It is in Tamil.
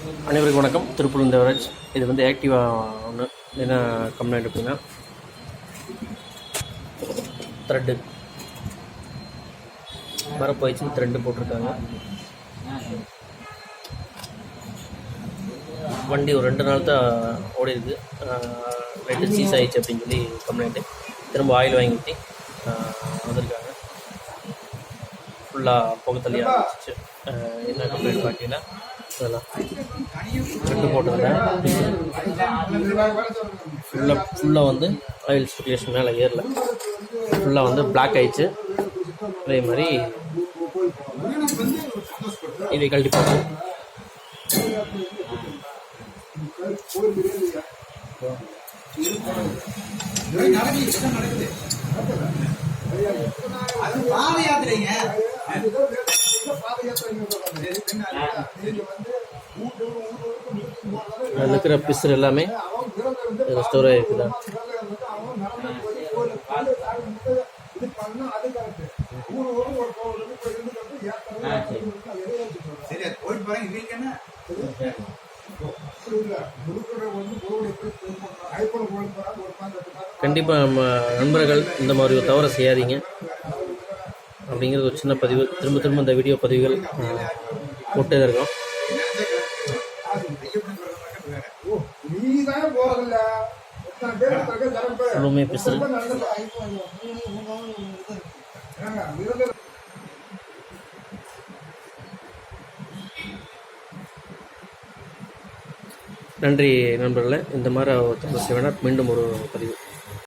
அனைவருக்கும் வணக்கம். திருப்பூர் தேவராஜ். இது வந்து ஆக்டிவா ஒன்று என்ன கம்ப்ளைண்ட் அப்படின்னா, த்ரெட்டு போயிடுச்சுன்னு த்ரெட்டு போட்டிருக்காங்க. வண்டி ஒரு 2 நாள் தான் ஓடி இருக்குது. லைட்டு சீஸ் ஆகிடுச்சு அப்படின்னு சொல்லி கம்ப்ளைண்ட்டு. திரும்ப ஆயில் வாங்கி ஊற்றி வந்திருக்காங்க. ஃபுல்லாக புகை தள்ளி ஆரம்பிச்சிச்சு. என்ன கம்ப்ளைண்ட் பார்த்தீங்கன்னா, அதெல்லாம் த்ரெட்டு போட்டதில் ஃபுல்லாக வந்து ஆயில் ஸ்பெசிஃபிகேஷன் மேலே ஏறல, ஃபுல்லாக வந்து பிளாக் ஆயிடுச்சு. அதே மாதிரி இதை கழட்டி போட்டு அதில் இருக்கிற பிசர் எல்லாமே ஸ்டோர் ஆகிருக்குதா. கண்டிப்பாக நம்ம நண்பர்கள் இந்த மாதிரி ஒரு தவறை செய்யாதீங்க அப்படிங்கிறது ஒரு சின்ன பதிவு. திரும்ப இந்த வீடியோ பதிவுகள் போட்டே தான் இருக்கோம். ஃபுல்லுமே பிசல். நன்றி நண்பர்களே. இந்த மாதிரி ஒருத்தர் செய்வேனா மீண்டும் ஒரு பதிவு.